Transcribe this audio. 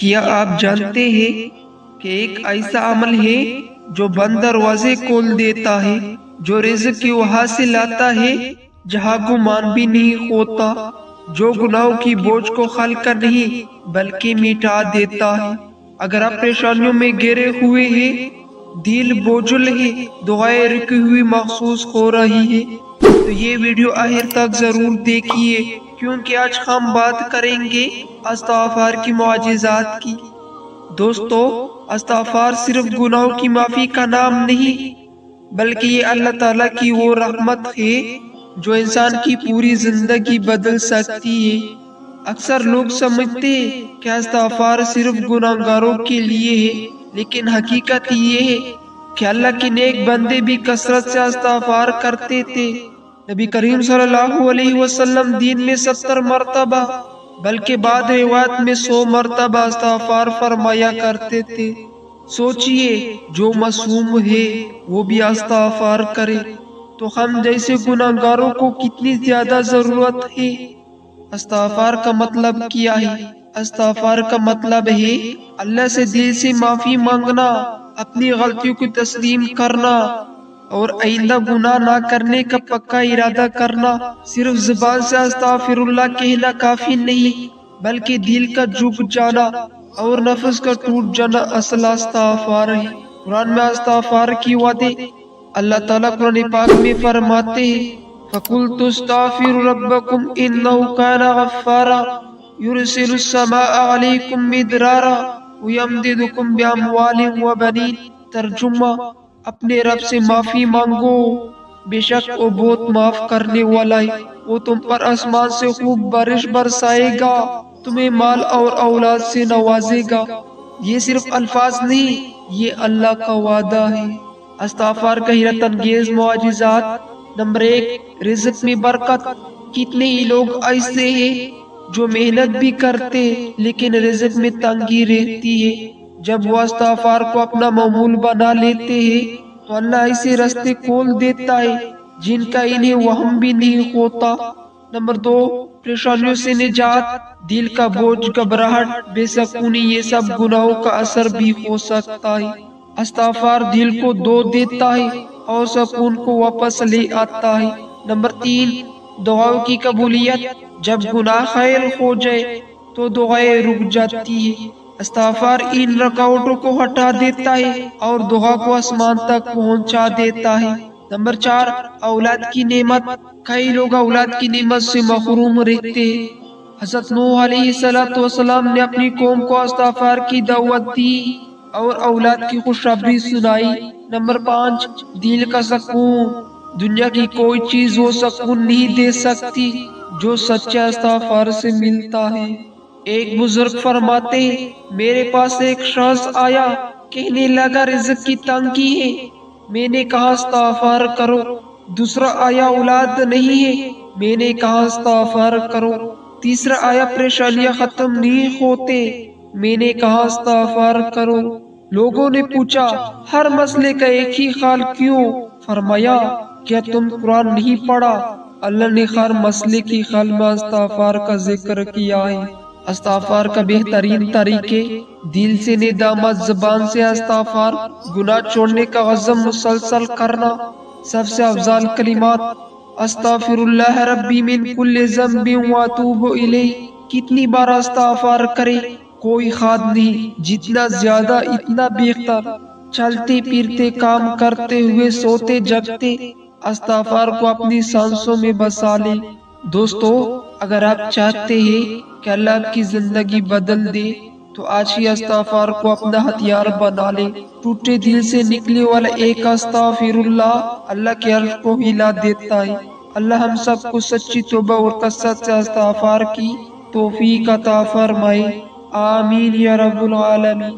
کیا آپ جانتے ہیں کہ ایک ایسا عمل ہے جو بند دروازے کھول دیتا ہے، جو رزق کی وہاں سے لاتا ہے جہاں گمان بھی نہیں ہوتا، جو گناہوں کی بوجھ کو ہلکا نہیں بلکہ مٹا دیتا ہے۔ اگر آپ پریشانیوں میں گھرے ہوئے ہیں، دل بوجھل ہے، دعائیں رکی ہوئی محسوس ہو رہی ہے، تو یہ ویڈیو آخر تک ضرور دیکھیے، کیونکہ آج ہم بات کریں گے استغفار کی معجزات کی۔ دوستو، استغفار صرف گناہوں کی معافی کا نام نہیں، بلکہ یہ اللہ تعالیٰ کی وہ رحمت ہے جو انسان کی پوری زندگی بدل سکتی ہے۔ اکثر لوگ سمجھتے ہیں کہ استغفار صرف گناہگاروں کے لیے ہے، لیکن حقیقت یہ ہے کہ اللہ کے نیک بندے بھی کثرت سے استغفار کرتے تھے۔ نبی کریم صلی اللہ علیہ وسلم دن میں 70 مرتبہ بلکہ بعض روایت میں 100 مرتبہ استغفار فرمایا کرتے تھے۔ سوچئے، جو معصوم ہے وہ بھی استغفار کرے تو ہم جیسے گناہگاروں کو کتنی زیادہ ضرورت ہے۔ استغفار کا مطلب کیا ہے؟ استغفار کا مطلب ہے اللہ سے دل سے معافی مانگنا، اپنی غلطیوں کو تسلیم کرنا اور آئندہ گناہ نہ کرنے کا پکا ارادہ کرنا۔ صرف زبان سے استغفر اللہ کہنا کافی نہیں، بلکہ دل کا جھک جانا اور نفس کا ٹوٹ جانا اصل استغفار ہے۔ قرآن میں استغفار کی وعدے اللہ تعالیٰ قرآن پاک میں فرماتے ہیں، فَقُلْتُ اسْتَغْفِرُوا رَبَّكُمْ إِنَّهُ كَانَ غَفَّارًا يُرْسِلُ السَّمَاءَ عَلَيْكُمْ مِدْرَارًا وَيَمْدِدْكُمْ بِأَمْوَالٍ وَبَنِينَ۔ ترجمہ: اپنے رب سے معافی مانگو، بے شک وہ بہت معاف کرنے والا ہے، وہ تم پر آسمان سے خوب بارش برسائے گا، تمہیں مال اور اولاد سے نوازے گا۔ یہ صرف الفاظ نہیں، یہ اللہ کا وعدہ ہے۔ استغفار کا حیرت انگیز معجزات۔ نمبر 1، رزق میں برکت۔ کتنے ہی لوگ ایسے ہیں جو محنت بھی کرتے لیکن رزق میں تنگی رہتی ہے۔ جب وہ استغفار کو اپنا معمول بنا لیتے ہیں تو اللہ ایسے راستے کھول دیتا ہے جن کا انہیں وہم بھی نہیں ہوتا۔ نمبر 2، پریشانیوں سے نجات۔ دل کا بوجھ، گھبراہٹ، بے سکونی، یہ سب گناہوں کا اثر بھی ہو سکتا ہے۔ استغفار دل کو دھو دیتا ہے اور سکون کو واپس لے آتا ہے۔ نمبر 3، دعاؤں کی قبولیت۔ جب گناہ خائل ہو جائے تو دعائیں رک جاتی ہیں۔ استغفار ان رکاوٹوں کو ہٹا دیتا ہے اور دعا کو آسمان تک پہنچا دیتا ہے۔ نمبر 4، اولاد کی نعمت۔ کئی لوگ اولاد کی نعمت سے محروم رہتے ہیں۔ حضرت نوح علیہ السلام نے اپنی قوم کو استغفار کی دعوت دی اور اولاد کی خوشخبری سنائی۔ نمبر 5، دل کا سکون۔ دنیا کی کوئی چیز وہ سکون نہیں دے سکتی جو سچے استغفار سے ملتا ہے۔ ایک بزرگ فرماتے ہیں، میرے پاس ایک شخص آیا، کہنے لگا رزق کی تنگی ہے۔ میں نے کہا استغفار کرو۔ دوسرا آیا، اولاد نہیں ہے۔ میں نے کہا استغفار کرو۔ تیسرا آیا، پریشانیاں ختم نہیں ہوتے۔ میں نے کہا استغفار کرو۔ لوگوں نے پوچھا، ہر مسئلے کا ایک ہی حال کیوں؟ فرمایا، کیا تم قرآن نہیں پڑھا؟ اللہ نے ہر مسئلے کی حل میں استغفار کا ذکر کیا ہے۔ استغفار کا بہترین طریقے: دل سے ندامت، زبان سے استغفار، گناہ چھوڑنے کا عزم مسلسل کرنا۔ سب سے افضل کلمات: استغفر اللہ ربی من کل ذنب واتوب الیہ۔ کتنی بار استغفار کرے کوئی حد نہیں، جتنا زیادہ اتنا بہتر۔ چلتے پھرتے، کام کرتے ہوئے، سوتے جگتے استغفار کو اپنی سانسوں میں بسا لے۔ دوستو، اگر آپ چاہتے ہیں کہ اللہ آپ کی زندگی بدل دے تو آج ہی استغفار کو اپنا ہتھیار بنا لے۔ ٹوٹے دل سے نکلے والا ایک استغفر اللہ کے عرش کو ہلا دیتا ہے۔ اللہ ہم سب کو سچی توبہ اور کثرت سے استغفار کی توفیق عطا فرمائے۔ آمین یا رب العالمین۔